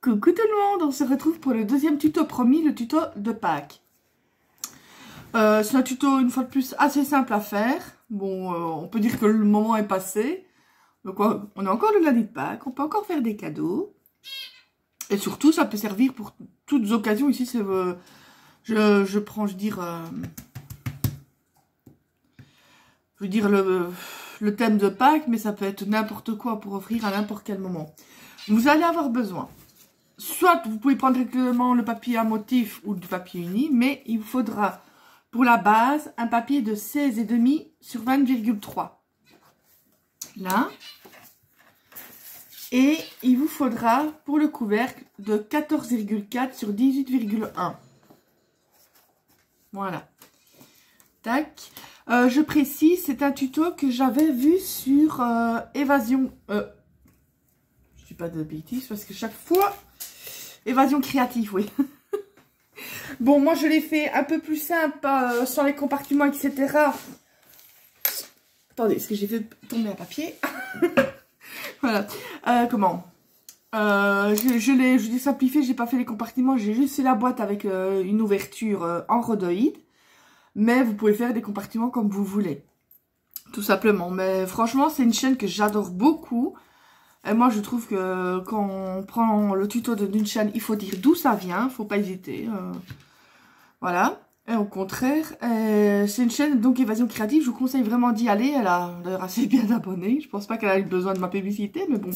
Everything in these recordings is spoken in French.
Coucou tout le monde, on se retrouve pour le deuxième tuto promis, le tuto de Pâques. C'est un tuto une fois de plus assez simple à faire. Bon, on peut dire que le moment est passé. Donc on est encore le lundi de Pâques, on peut encore faire des cadeaux. Et surtout, ça peut servir pour toutes occasions. Ici, c'est je veux dire le thème de Pâques, mais ça peut être n'importe quoi pour offrir à n'importe quel moment. Vous allez avoir besoin, soit vous pouvez prendre directement le papier à motif ou du papier uni, mais il vous faudra pour la base un papier de 16,5 sur 20,3. Là. Et il vous faudra pour le couvercle de 14,4 sur 18,1. Voilà. Tac. Je précise, c'est un tuto que j'avais vu sur Évasion... je dis pas de bêtises parce que chaque fois... Évasion créative, oui. Bon, moi je l'ai fait un peu plus simple, sans les compartiments, etc. Attendez, est-ce que j'ai fait tomber un papier? Voilà. Je l'ai simplifié, j'ai pas fait les compartiments, j'ai juste fait la boîte avec une ouverture en rhodoïde. Mais vous pouvez faire des compartiments comme vous voulez. Tout simplement. Mais franchement, c'est une chaîne que j'adore beaucoup. Et moi, je trouve que quand on prend le tuto d'une chaîne, il faut dire d'où ça vient. Faut pas hésiter. Voilà. Et au contraire, c'est une chaîne, donc Évasion Créative. Je vous conseille vraiment d'y aller. Elle a d'ailleurs assez bien d'abonnés. Je pense pas qu'elle ait besoin de ma publicité. Mais bon,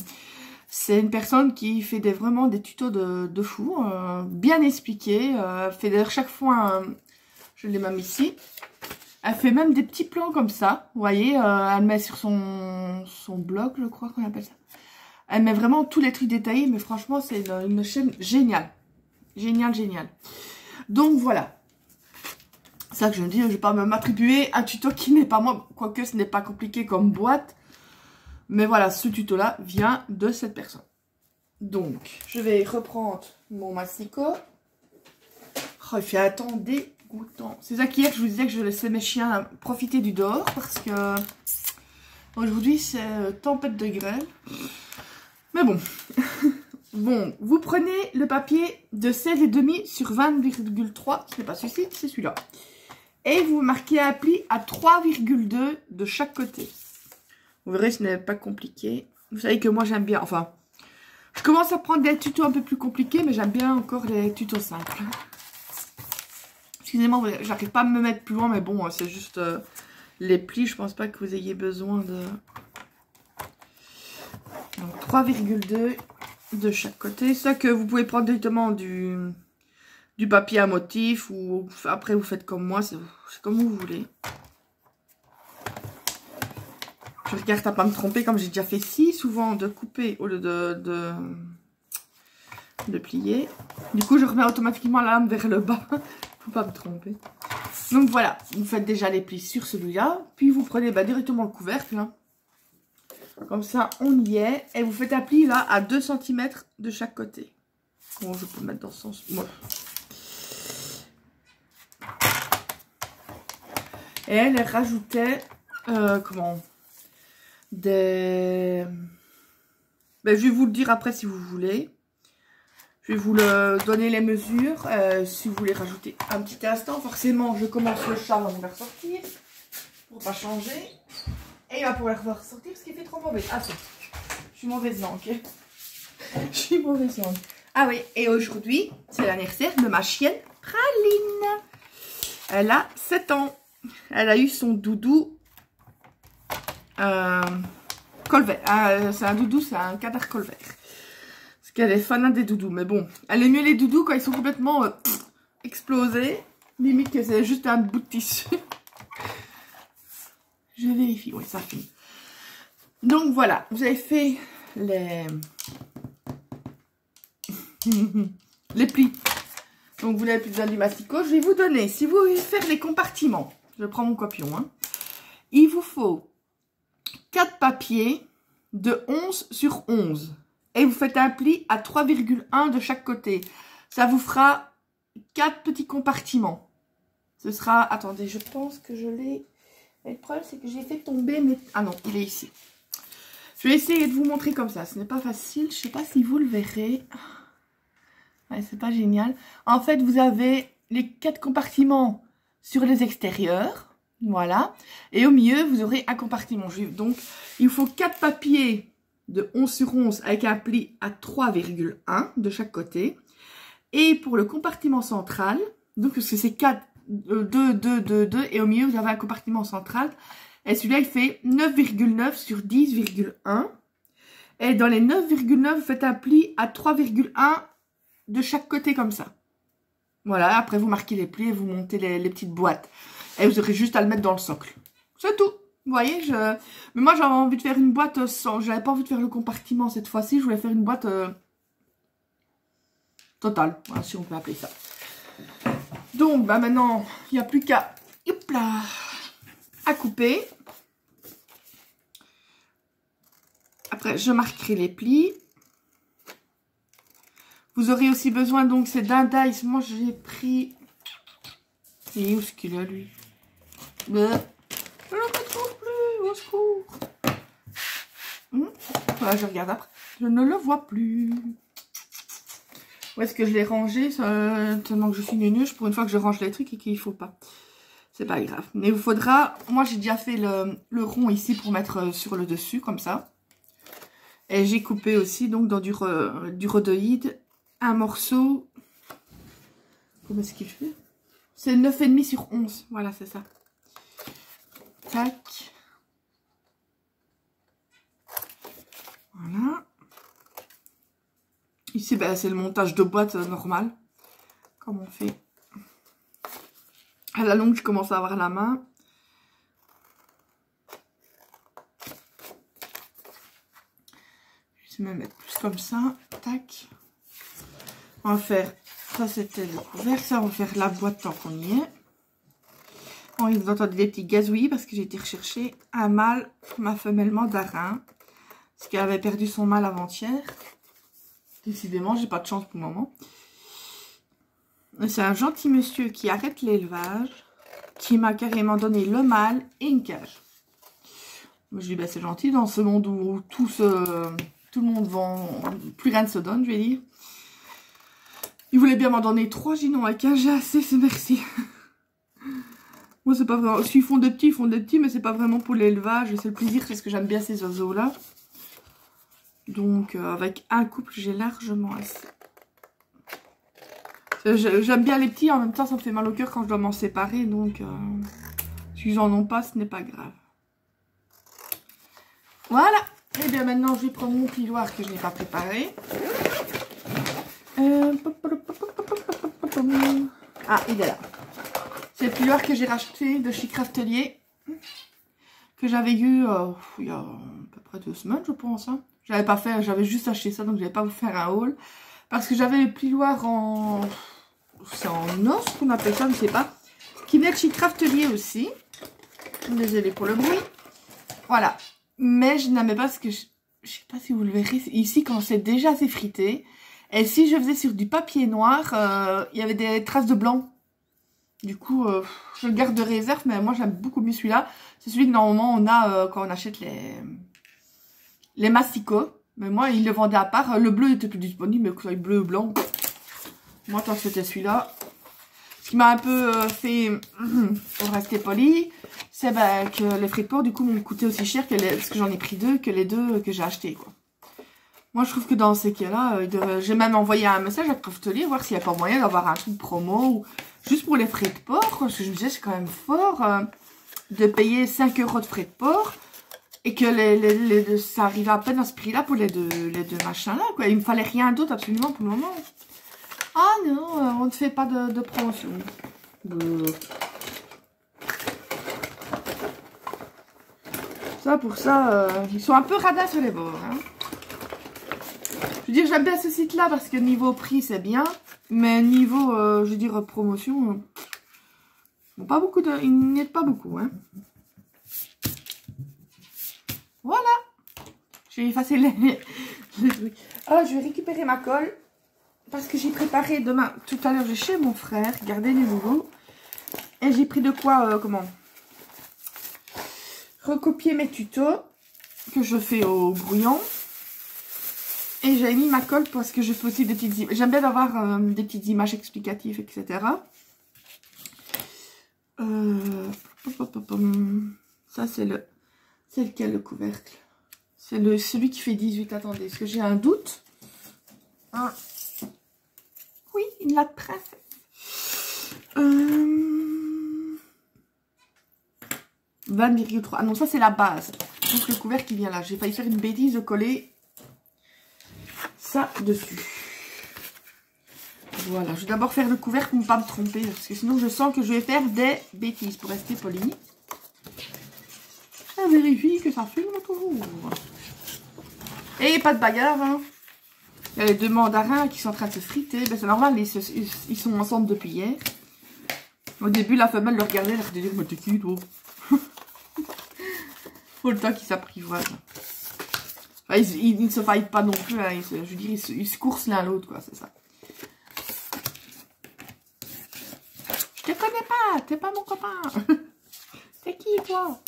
c'est une personne qui fait vraiment des tutos de fou. Bien expliqués. Fait d'ailleurs chaque fois... je l'ai même ici. Elle fait même des petits plans comme ça. Vous voyez, elle met sur son blog, je crois qu'on appelle ça. Elle met vraiment tous les trucs détaillés. Mais franchement, c'est une chaîne géniale. Génial, génial. Donc voilà. C'est ça que je me dis, je ne vais pas m'attribuer un tuto qui n'est pas moi. Quoique ce n'est pas compliqué comme boîte. Mais voilà, ce tuto-là vient de cette personne. Donc, je vais reprendre mon massicot. Oh, il fait un temps dégoûtant. C'est ça qu'hier, je vous disais que je laissais mes chiens profiter du dehors. Parce que aujourd'hui, c'est tempête de grêle. Mais bon. Bon, vous prenez le papier de 16,5 sur 20,3. Ce n'est pas celui-ci, c'est celui-là. Et vous marquez un pli à 3,2 de chaque côté. Vous verrez, ce n'est pas compliqué. Vous savez que moi, j'aime bien... Enfin, je commence à prendre des tutos un peu plus compliqués, mais j'aime bien encore les tutos simples. Excusez-moi, j'arrive pas à me mettre plus loin, mais bon, c'est juste les plis. Je pense pas que vous ayez besoin de... Donc, 3,2 de chaque côté. C'est ça que vous pouvez prendre directement du papier à motif ou après vous faites comme moi, c'est comme vous voulez. Je regarde à pas me tromper comme j'ai déjà fait si souvent de couper au lieu de plier. Du coup, je remets automatiquement la lame vers le bas. Faut pas me tromper. Donc voilà, vous faites déjà les plis sur celui-là. Puis vous prenez directement le couvercle. Hein. Comme ça, on y est. Et vous faites un pli là à 2 cm de chaque côté. Bon, je peux le mettre dans ce sens. Ouais. Et elle rajoutait des... Ben, je vais vous le dire après si vous voulez. Je vais vous donner les mesures. Si vous voulez rajouter un petit instant. Forcément, je commence le chat avant de le ressortir. Pour pas changer. Et il va pouvoir le ressortir parce qu'il fait trop mauvais. Ah, c'est... Je suis mauvaise langue. Je suis mauvaise langue. Ah oui, et aujourd'hui, c'est l'anniversaire de ma chienne Praline. Elle a 7 ans. Elle a eu son doudou colvert. C'est un doudou, c'est un canard colvert. Parce qu'elle est fan des doudous. Mais bon, elle aime mieux les doudous quand ils sont complètement explosés. Limite que c'est juste un bout de tissu. Je vérifie, oui, ça finit. Donc voilà, vous avez fait les plis. Donc vous n'avez plus besoin du masticot. Je vais vous donner, si vous voulez faire les compartiments, je prends mon copion, hein, il vous faut 4 papiers de 11 sur 11. Et vous faites un pli à 3,1 de chaque côté. Ça vous fera 4 petits compartiments. Ce sera, attendez, je pense que je l'ai... Et le problème, c'est que j'ai fait tomber mes... Ah non, il est ici. Je vais essayer de vous montrer comme ça. Ce n'est pas facile. Je ne sais pas si vous le verrez. Ouais, c'est pas génial. En fait, vous avez les 4 compartiments sur les extérieurs. Voilà. Et au milieu, vous aurez un compartiment. Donc, il faut 4 papiers de 11 sur 11 avec un pli à 3,1 de chaque côté. Et pour le compartiment central, donc parce que c'est 4, 2, 2, 2, 2, et au milieu, vous avez un compartiment central. Et celui-là, il fait 9,9 sur 10,1. Et dans les 9,9, vous faites un pli à 3,1 de chaque côté comme ça. Voilà, après vous marquez les plis et vous montez les petites boîtes. Et vous aurez juste à le mettre dans le socle. C'est tout. Vous voyez, mais moi j'avais envie de faire une boîte sans... J'avais pas envie de faire le compartiment cette fois-ci. Je voulais faire une boîte totale, voilà, si on peut appeler ça. Donc, bah maintenant, il n'y a plus qu'à... Hop là, à couper. Après, je marquerai les plis. Vous aurez aussi besoin, donc, c'est d'un dice. Moi, j'ai pris... Et où est-ce qu'il est, lui? Je ne le retrouve plus, au secours. Voilà, je regarde après. Je ne le vois plus. Où est-ce que je l'ai rangé? Tellement que je suis nunuche pour une fois que je range les trucs et qu'il ne faut pas. C'est pas grave. Mais il vous faudra... Moi, j'ai déjà fait le rond ici pour mettre sur le dessus, comme ça. Et j'ai coupé aussi, donc, dans du rhodoïde, un morceau. Comment est-ce qu'il fait? C'est 9,5 sur 11. Voilà, c'est ça. Tac. Voilà. Ici, ben, c'est le montage de boîte normal. Comme on fait. À la longue, je commence à avoir la main. Je vais me mettre plus comme ça. Tac. On va faire... Ça, c'était le couvercle. Ça, on va faire la boîte tant qu'on y est. Bon, vous entendez des petits gazouillis parce que j'ai été rechercher un mâle, ma femelle mandarin. Parce qu'elle avait perdu son mâle avant-hier. Décidément, j'ai pas de chance pour le moment. C'est un gentil monsieur qui arrête l'élevage, qui m'a carrément donné le mâle et une cage. Moi, je dis, bah, c'est gentil dans ce monde où tout le monde vend, plus rien ne se donne, je vais dire. Il voulait bien m'en donner 3, j'ai non, avec un j'ai assez, c'est merci. Moi, c'est pas vraiment... S'ils font des petits, ils font des petits, mais c'est pas vraiment pour l'élevage. C'est le plaisir parce que j'aime bien ces oiseaux-là. Donc, avec un couple, j'ai largement assez. J'aime bien les petits, en même temps, ça me fait mal au cœur quand je dois m'en séparer. Donc, s'ils en ont pas, ce n'est pas grave. Voilà. Et bien maintenant, je vais prendre mon piloir que je n'ai pas préparé. Ah, il est là. C'est le piloir que j'ai racheté de chez Craftelier. Que j'avais eu il y a à peu près 2 semaines, je pense. Hein. J'avais pas fait, j'avais juste acheté ça, donc je vais pas vous faire un haul. Parce que j'avais le plioir en... C'est en os qu'on appelle ça, je ne sais pas. Qui venait de chez Craftelier aussi. Désolée pour le bruit. Voilà. Mais je n'aimais pas ce que... Je sais pas si vous le verrez. Ici, quand c'est déjà assez frité. Et si je faisais sur du papier noir, il y avait des traces de blanc. Du coup, je le garde de réserve, mais moi j'aime beaucoup mieux celui-là. C'est celui que normalement on a quand on achète les masticots. Mais moi, il le vendait à part. Le bleu n'était plus disponible, mais que ce soit bleu ou blanc. Moi, tant que c'était celui-là. Ce qui m'a un peu fait, pour rester poli, c'est ben, que les frais de port, du coup, m'ont coûté aussi cher, parce que j'en ai pris 2, que les 2 que j'ai achetés, quoi. Moi, je trouve que dans ces cas-là, j'ai même envoyé un message à Craftelier, voir s'il n'y a pas moyen d'avoir un truc promo, ou juste pour les frais de port, quoi, parce que je me disais, c'est quand même fort de payer 5 € de frais de port, et que ça arrivait à peine à ce prix-là pour les deux machins-là, quoi. Il me fallait rien d'autre, absolument, pour le moment. Ah non, on ne fait pas de promotion. Ça, pour ça, ils sont un peu radins sur les bords, hein. Je veux dire, j'aime bien ce site-là parce que niveau prix, c'est bien. Mais niveau, je veux dire, promotion, bon, pas beaucoup de... Il n'y est pas beaucoup, hein. Voilà. J'ai effacé les trucs. Alors, je vais récupérer ma colle. Parce que j'ai préparé demain... Tout à l'heure, j'ai chez mon frère. Regardez les nouveaux. Et j'ai pris de quoi, recopier mes tutos. Que je fais au brouillon. Et Et j'avais mis ma colle parce que je fais aussi des petites images. J'aime bien avoir des petites images explicatives, etc. Ça, c'est le... C'est lequel, le couvercle? C'est celui qui fait 18. Attendez, est-ce que j'ai un doute? Ah. Oui, il l'a de princesse. 20,3. Ah non, ça, c'est la base. Donc, le couvercle qui vient là. J'ai failli faire une bêtise de coller ça dessus. Voilà, je vais d'abord faire le couvercle pour ne pas me tromper. Parce que sinon, je sens que je vais faire des bêtises pour rester poli. Je vérifie que ça filme toujours. Et pas de bagarre, hein. Il y a les deux mandarins qui sont en train de se friter. Ben, c'est normal, ils sont ensemble depuis hier. Au début, la femelle le regardait, elle a dit, mais t'es qui, toi? Faut le temps qu'ils s'apprivoisent. Enfin, ils ne se faillent pas non plus, hein. Je veux dire, ils se coursent l'un l'autre, quoi, c'est ça. Je te connais pas, t'es pas mon copain. T'es qui, toi?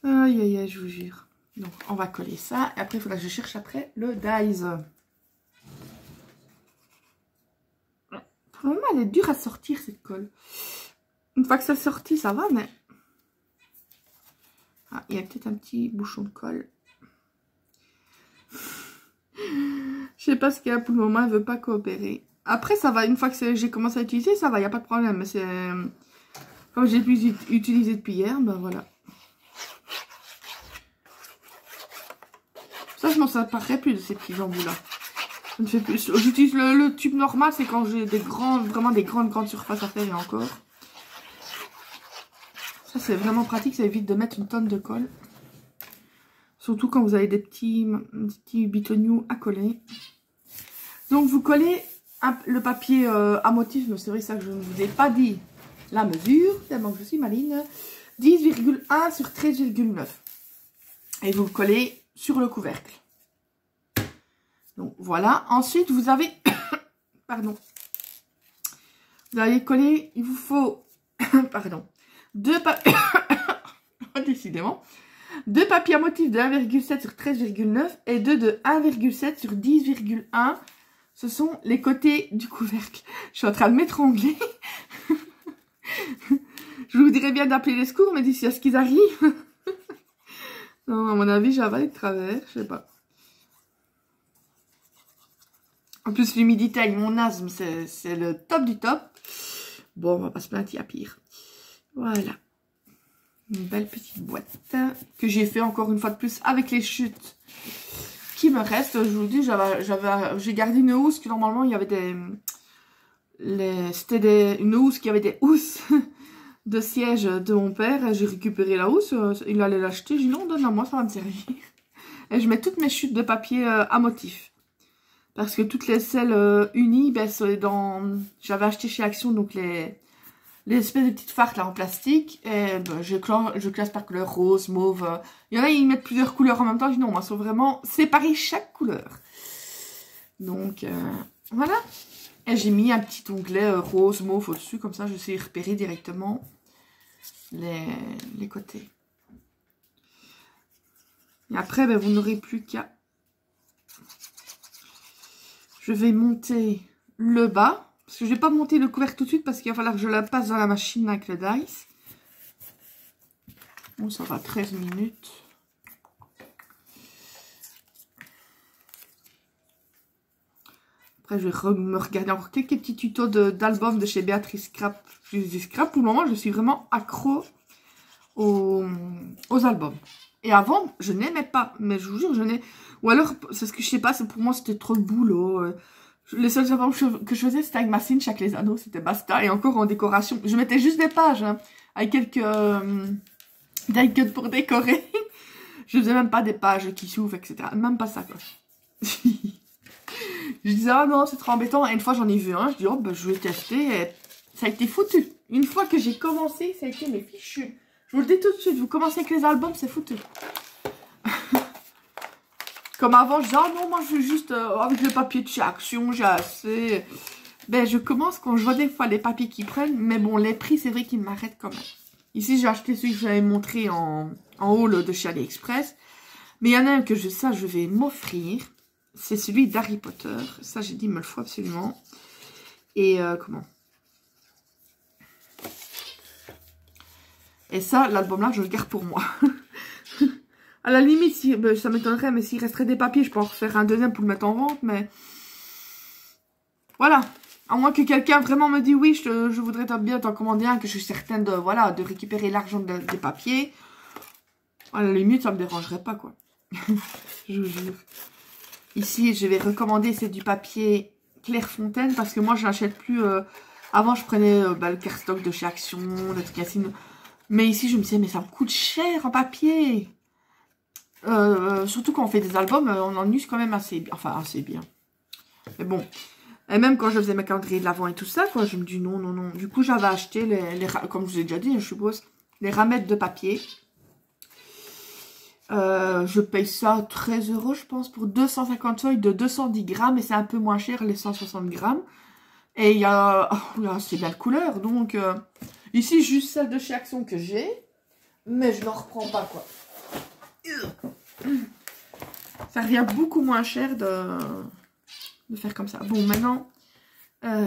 Aïe, aïe, aïe, je vous jure. Donc, on va coller ça. Et après, il faudra que je cherche après le dies. Pour le moment, elle est dure à sortir, cette colle. Une fois que ça sortit, ça va, mais... Ah, il y a peut-être un petit bouchon de colle. Je sais pas ce qu'il y a pour le moment, elle veut pas coopérer. Après, ça va, une fois que j'ai commencé à utiliser, ça va, il n'y a pas de problème. Mais c'est... Comme j'ai pu utiliser depuis hier, ben voilà. Ça, je m'en séparerai plus de ces petits embouts-là. Je ne fais plus. J'utilise le tube normal, c'est quand j'ai vraiment des grandes surfaces à faire et encore. Ça, c'est vraiment pratique, ça évite de mettre une tonne de colle. Surtout quand vous avez des petits bitoniaux à coller. Donc, vous collez le papier à motif, mais c'est vrai ça que je ne vous ai pas dit la mesure, tellement que je suis maligne. 10,1 sur 13,9. Et vous le collez sur le couvercle. Donc, voilà. Ensuite, vous avez... Pardon. Vous allez coller... Il vous faut... Pardon. Décidément. 2 papiers à motif de 1,7 sur 13,9 et 2 de 1,7 sur 10,1. Ce sont les côtés du couvercle. Je suis en train de m'étrangler. Je vous dirais bien d'appeler les secours, mais d'ici à ce qu'ils arrivent... Non, à mon avis, j'avale de travers, je sais pas. En plus, l'humidité avec mon asthme, c'est le top du top. Bon, on va pas se plaindre, il y a pire. Voilà. Une belle petite boîte que j'ai fait encore une fois de plus avec les chutes qui me restent. Je vous dis, j'ai gardé une housse que normalement, il y avait une housse qui avait des housses de siège de mon père. J'ai récupéré la housse, il allait l'acheter. J'ai dit non, donne à moi, ça va me servir. Et je mets toutes mes chutes de papier à motif. Parce que toutes les selles unies, ben, j'avais acheté chez Action donc les espèces de petites farces là en plastique. Et ben, je classe par couleur rose, mauve. Il y en a, ils mettent plusieurs couleurs en même temps. Je dis non, moi, c'est vraiment séparer chaque couleur. Donc, voilà. Et j'ai mis un petit onglet rose, mauve au-dessus. Comme ça, je sais repérer directement les côtés. Et après, ben, vous n'aurez plus qu'à... Je vais monter le bas. Parce que je ne vais pas monter le couvercle tout de suite. Parce qu'il va falloir que je la passe dans la machine avec le dice. Bon, ça va 13 minutes. Après, je vais me regarder encore quelques petits tutos d'albums de chez Béatrice Scrap. Pour le moment, je suis vraiment accro aux albums. Et avant, je n'aimais pas. Mais je vous jure, je n'ai... Ou alors, c'est ce que je sais pas, pour moi, c'était trop le boulot. Les seuls albums que je faisais, c'était avec ma cinch, avec les anneaux, c'était basta. Et encore en décoration. Je mettais juste des pages, hein, avec quelques die-cuts pour décorer. Je faisais même pas des pages qui s'ouvrent, etc. Même pas ça, quoi. Je disais, ah non, c'est trop embêtant. Et une fois, j'en ai vu un. Je dis, oh, ben, je vais tester. Et ça a été foutu. Une fois que j'ai commencé, ça a été mes fichus. Je vous le dis tout de suite, vous commencez avec les albums, c'est foutu. Comme avant, je disais, oh non, moi, je veux juste, avec le papier de chez Action, j'ai assez. Ben, je commence quand je vois des fois les papiers qui prennent. Mais bon, les prix, c'est vrai qu'ils m'arrêtent quand même. Ici, j'ai acheté celui que j'avais montré en haul de chez AliExpress. Mais il y en a un que je vais m'offrir. c'est celui d'Harry Potter. Ça, j'ai dit, il me le faut absolument. Et comment? Et ça, l'album-là, je le garde pour moi. À la limite, si, ben, ça m'étonnerait, mais s'il resterait des papiers, je peux en refaire un deuxième pour le mettre en vente, mais... Voilà. À moins que quelqu'un vraiment me dise, oui, je voudrais bien t'en commander un, que je suis certaine de, voilà, de récupérer l'argent des papiers. À la limite, ça me dérangerait pas, quoi. Je vous jure. Ici, je vais recommander, c'est du papier Clairefontaine, parce que moi, je n'achète plus... Avant, je prenais le cardstock de chez Action, des trucs ainsi. Mais ici, je me disais, mais ça me coûte cher en papier. Surtout quand on fait des albums, on en use quand même assez bien. Enfin, assez bien. Mais bon. Et même quand je faisais mes calendriers de l'Avent et tout ça, quoi, je me dis non, non, non. Du coup, j'avais acheté, comme je vous ai déjà dit, je suppose, les ramettes de papier. Je paye ça 13 €, je pense, pour 250 feuilles de 210 grammes. Et c'est un peu moins cher, les 160 grammes. Et il y a assez belle couleur. Donc, ici, juste celle de chez Action que j'ai. Mais je n'en reprends pas, quoi. Ça revient beaucoup moins cher de faire comme ça. Bon, maintenant, je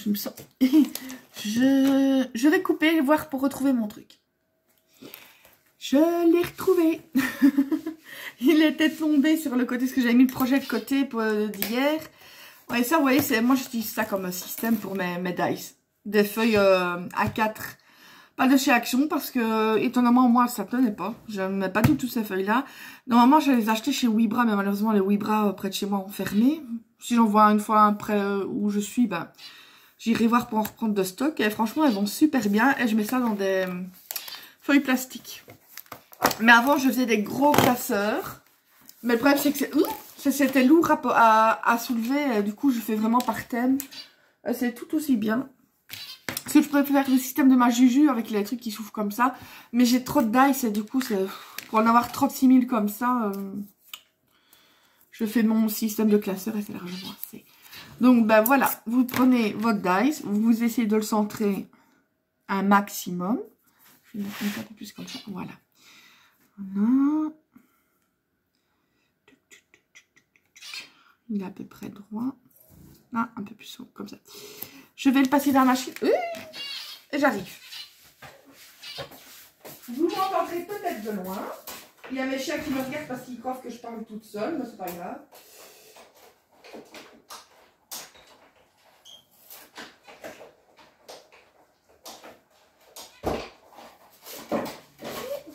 me sens... je vais couper, voir pour retrouver mon truc. Je l'ai retrouvé. Il était tombé sur le côté, parce que j'avais mis le projet de côté d'hier. Ouais, ça, vous voyez, moi j'utilise ça comme un système pour mes dice. Des feuilles A4. Pas de chez Action, parce que, étonnamment, moi, ça tenait pas. Je n'aimais pas du tout ces feuilles-là. Normalement, je les achetais chez Webra, mais malheureusement, les Webra près de chez moi ont fermé. Si j'en vois une fois près où je suis, ben, j'irai voir pour en reprendre de stock. Et franchement, elles vont super bien. Et je mets ça dans des feuilles plastiques. Mais avant, je faisais des gros classeurs. Mais le problème, c'est que c'était lourd à soulever. Du coup, je fais vraiment par thème. C'est tout aussi bien. Parce que je préfère le système de ma Juju avec les trucs qui souffrent comme ça. Mais j'ai trop de dice et du coup, pour en avoir 36 000 comme ça, je fais mon système de classeur et c'est largement assez. Donc, ben voilà. Vous prenez votre dice. Vous essayez de le centrer un maximum. Je vais mettre un peu plus comme ça. Voilà. Voilà. Il est à peu près droit. Là, un peu plus haut, comme ça. Je vais le passer dans la machine. Et j'arrive. Vous m'entendrez peut-être de loin. Il y a mes chiens qui me regardent parce qu'ils croient que je parle toute seule, mais c'est pas grave.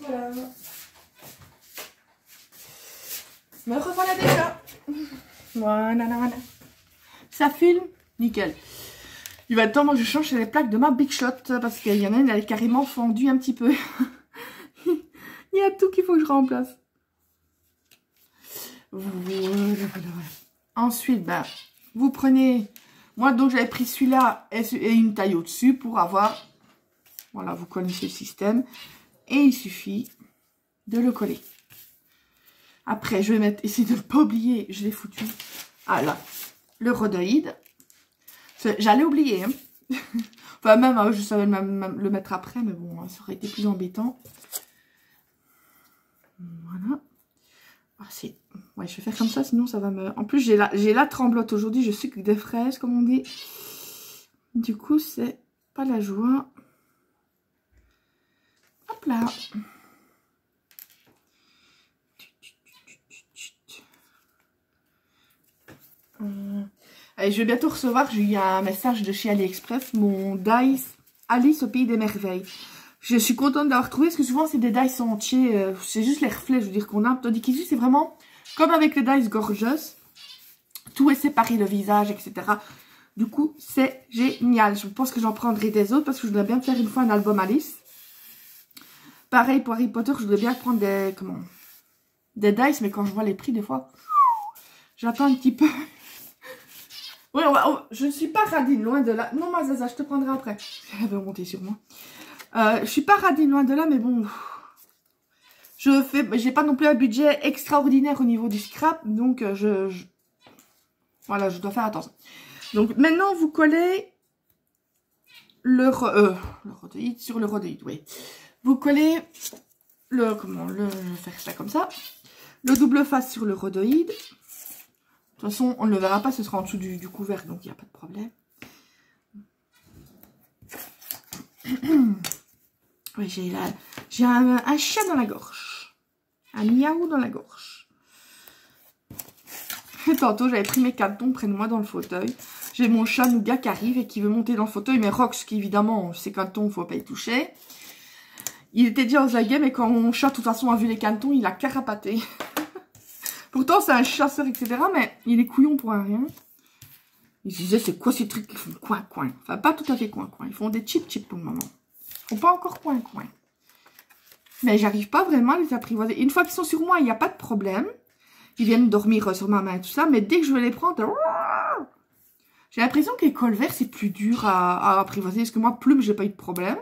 Voilà. Me revoilà déjà. Voilà. Ça filme. Nickel. Il va être temps, moi, que je change les plaques de ma Big Shot. Parce qu'il y en a une, elle est carrément fendue un petit peu. Il y a tout qu'il faut que je remplace. Voilà. Ensuite, ben, vous prenez... Moi, donc, j'avais pris celui-là et une taille au-dessus pour avoir... Voilà, vous connaissez le système. Et il suffit de le coller. Après, je vais mettre... Essayer de ne pas oublier, je l'ai foutu. Ah là, le rhodoïde. J'allais oublier, hein. Enfin, même, je savais même le mettre après, mais bon, ça aurait été plus embêtant. Voilà. Ah, ouais, je vais faire comme ça, sinon ça va me... En plus, j'ai la tremblote aujourd'hui, je sucre des fraises, comme on dit. Du coup, c'est pas la joie. Hop là. Allez, je vais bientôt recevoir, j'ai eu un message de chez AliExpress, mon dice Alice au pays des merveilles. Je suis contente d'avoir trouvé, parce que souvent c'est des dice entiers, c'est juste les reflets, je veux dire, qu'on a. Tandis qu'ici c'est vraiment comme avec les dice Gorgeous. Tout est séparé, le visage, etc. Du coup, c'est génial. Je pense que j'en prendrai des autres, parce que je voudrais bien faire une fois un album Alice. Pareil pour Harry Potter, je voudrais bien prendre des dice, mais quand je vois les prix, des fois, j'attends un petit peu. Oui, je ne suis pas radine, loin de là. Non, ma Zaza, je te prendrai après. Elle va monter sur moi. Je suis pas radine, loin de là, mais bon. J'ai pas non plus un budget extraordinaire au niveau du scrap. Donc, voilà, je dois faire attention. Donc, maintenant, vous collez le rhodoïde sur le rhodoïde, oui. Vous collez je vais faire ça comme ça. Le double face sur le rhodoïde. De toute façon, on ne le verra pas, ce sera en dessous du couvercle, donc il n'y a pas de problème. Oui, j'ai un chat dans la gorge. Un miaou dans la gorge. Et tantôt, j'avais pris mes cantons près de moi dans le fauteuil. J'ai mon chat Nougat qui arrive et qui veut monter dans le fauteuil. Mais Rox, qui évidemment, ces cantons, il ne faut pas y toucher. Il était déjà aux aguets, mais quand mon chat, de toute façon, a vu les cantons, il a carapaté. Pourtant, c'est un chasseur, etc. Mais il est couillon pour un rien. Il se disait, c'est quoi ces trucs qui font coin-coin? Enfin, pas tout à fait coin-coin. Ils font des chip-chip pour le moment. Ils font pas encore coin-coin. Mais j'arrive pas vraiment à les apprivoiser. Une fois qu'ils sont sur moi, il n'y a pas de problème. Ils viennent dormir sur ma main et tout ça. Mais dès que je vais les prendre... J'ai l'impression que les colverts, c'est plus dur à apprivoiser. Parce que moi, plume, j'ai pas eu de problème.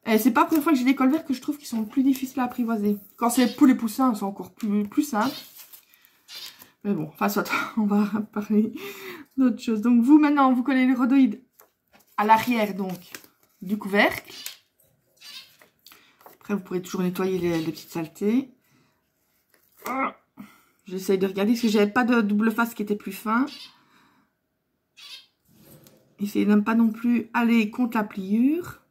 Et c'est pas la première fois que j'ai des colverts que je trouve qu'ils sont plus difficiles à apprivoiser. Quand c'est pour les poussins, c'est encore plus simple. Mais bon, enfin soit, on va parler d'autre chose. Donc vous, maintenant, vous collez le rhodoïde à l'arrière, donc, du couvercle. Après, vous pourrez toujours nettoyer les petites saletés. J'essaye de regarder, parce que j'avais pas de double face qui était plus fin. Essayez de ne pas non plus aller contre la pliure.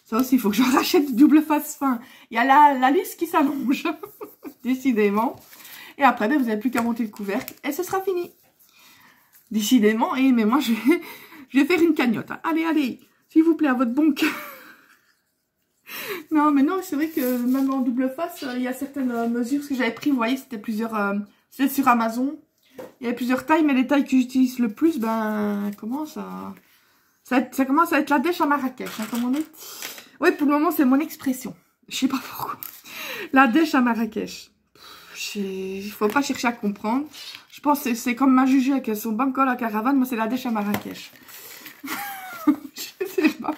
Ça aussi, il faut que je rachète du double face fin. Il y a la liste qui s'allonge, décidément. Et après, ben, vous n'avez plus qu'à monter le couvercle et ce sera fini. Décidément. Et mais moi, je vais faire une cagnotte. Hein. Allez, allez, s'il vous plaît, à votre bon cœur. Non, mais non, c'est vrai que même en double face, il y a certaines mesures. Ce que j'avais pris, vous voyez, c'était plusieurs... c'était sur Amazon. Il y avait plusieurs tailles, mais les tailles que j'utilise le plus, ben... Comment ça... Ça commence à être la dèche à Marrakech, hein, comme on dit. Oui, pour le moment, c'est mon expression. Je sais pas pourquoi. La dèche à Marrakech. Il faut pas chercher à comprendre. Je pense que c'est comme ma Juju avec son banco à la caravane. Moi, c'est la dèche à Marrakech. Je sais pas.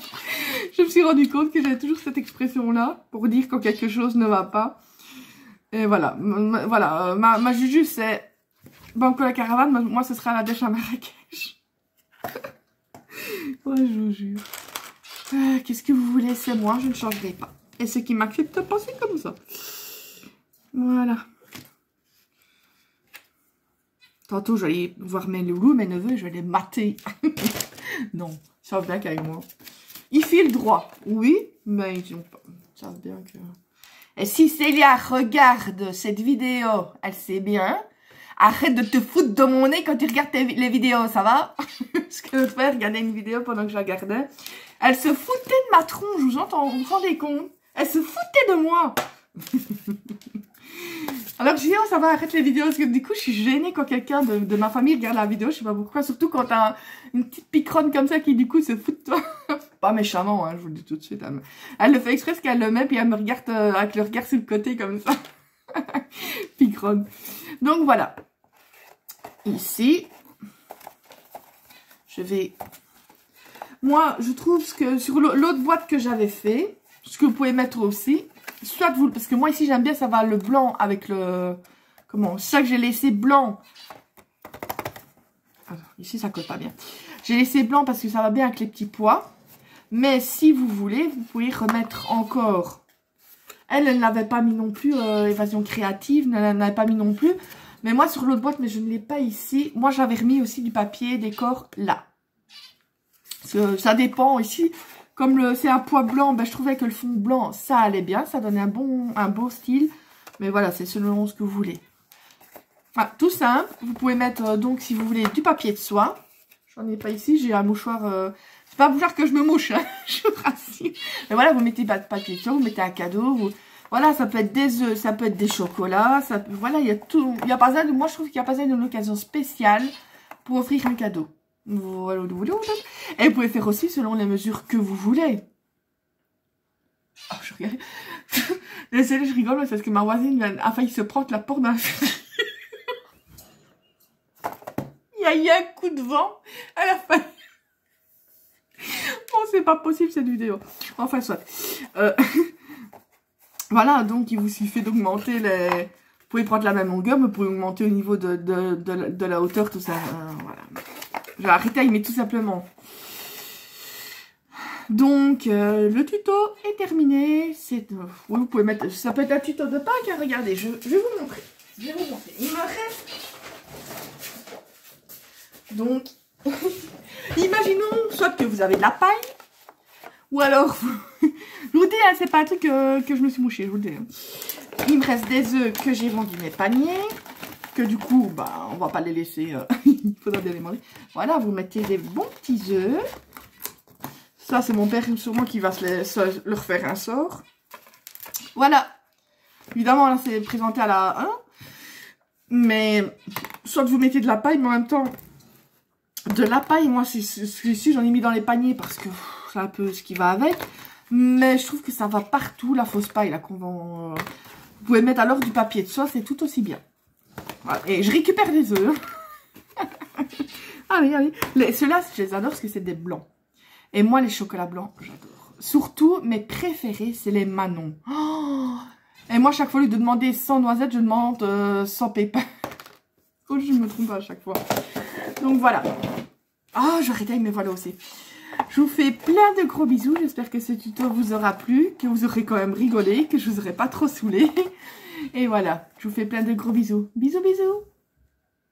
Je me suis rendu compte que j'avais toujours cette expression-là pour dire quand quelque chose ne va pas. Et voilà. Voilà. Ma Juju, c'est banco à la caravane. Moi, ce sera la dèche à Marrakech. Ouais, je vous jure. Qu'est-ce que vous voulez? C'est moi, je ne changerai pas. Et ce qui m'accepte de penser comme ça. Voilà. Tantôt, je vais aller voir mes loulous, mes neveux, je vais les mater. Non, ils savent bien qu'avec moi. Ils filent droit, oui, mais ils savent bien que... Et si Célia regarde cette vidéo, elle sait bien. Arrête de te foutre de mon nez quand tu regardes les vidéos, ça va? Parce que l'autre fois, elle regardait une vidéo pendant que je la regardais. Elle se foutait de ma tronche, vous vous rendez compte? Elle se foutait de moi. Alors je dis, oh, ça va, arrête les vidéos. Parce que du coup, je suis gênée quand quelqu'un de ma famille regarde la vidéo. Je sais pas pourquoi. Surtout quand t'as une petite picronne comme ça qui, du coup, se fout de toi. Pas méchamment, hein, je vous le dis tout de suite. Elle le fait exprès parce qu'elle le met, puis elle me regarde avec le regard sur le côté comme ça. Picronne. Donc voilà. Ici, je vais... Moi, je trouve que sur l'autre boîte que j'avais fait, ce que vous pouvez mettre aussi, soit vous... Parce que moi, ici, j'aime bien, ça va le blanc avec le... Comment? Ça que j'ai laissé blanc. Alors, ici, ça colle pas bien. J'ai laissé blanc parce que ça va bien avec les petits pois. Mais si vous voulez, vous pouvez remettre encore... Elle n'avait pas mis non plus, évasion créative, elle n'avait pas mis non plus. Mais moi, sur l'autre boîte, mais je ne l'ai pas ici. Moi, j'avais remis aussi du papier décor là. Parce que ça dépend ici. Comme c'est un pois blanc, ben, je trouvais que le fond blanc, ça allait bien. Ça donnait un beau style. Mais voilà, c'est selon ce que vous voulez. Enfin, tout simple. Vous pouvez mettre, donc, si vous voulez, du papier de soie. J'en ai pas ici. J'ai un mouchoir... C'est pas un mouchoir que je me mouche, hein, je vous rassure. Mais voilà, vous mettez pas de papier de soie, vous mettez un cadeau. Voilà, ça peut être des œufs, ça peut être des chocolats. Ça peut... Voilà, il y a tout. Il y a pas besoin de... Moi, je trouve qu'il n'y a pas besoin d'une occasion spéciale pour offrir un cadeau. Voilà. Et vous pouvez faire aussi selon les mesures que vous voulez. Oh, je regarde. Désolée, je rigole parce que ma voisine a failli se prendre la porte d'un... Il y a eu un coup de vent. Elle a failli... Oh, c'est pas possible cette vidéo. Enfin, soit. Voilà, donc il vous suffit d'augmenter les... Vous pouvez prendre la même longueur, mais vous pouvez augmenter au niveau de la hauteur, tout ça. Voilà. Je vais arrêter, mais tout simplement. Donc, le tuto est terminé. Oui, vous pouvez mettre... Ça peut être un tuto de Pâques, hein, regardez, je vais vous montrer. Il me reste... Donc, imaginons soit que vous avez de la paille, ou alors... je vous dis, hein, c'est pas un truc que je me suis mouché, je vous le dis. Hein. Il me reste des œufs que j'ai vendus mes paniers, que du coup, bah, on va pas les laisser, il faudra bien les manger. Voilà, vous mettez des bons petits œufs. Ça, c'est mon père sûrement qui va se leur faire un sort. Voilà. Évidemment, là, c'est présenté à la 1. Mais, soit vous mettez de la paille, mais en même temps, de la paille, moi, celui-ci, j'en ai mis dans les paniers parce que c'est un peu ce qui va avec. Mais je trouve que ça va partout, la fausse paille, là, qu'on vend. Vous pouvez mettre alors du papier de soie, c'est tout aussi bien. Voilà. Et je récupère des œufs. Allez, allez. Ceux-là, je les adore parce que c'est des blancs. Et moi, les chocolats blancs, j'adore. Surtout, mes préférés, c'est les Manon. Oh, et moi, chaque fois, au lieu de demander 100 noisettes, je demande 100 pépins. Oh, je me trompe pas à chaque fois. Donc, voilà. Ah, j'arrête avec mes voilà aussi. Je vous fais plein de gros bisous. J'espère que ce tuto vous aura plu, que vous aurez quand même rigolé, que je vous aurai pas trop saoulé. Et voilà, je vous fais plein de gros bisous. Bisous, bisous.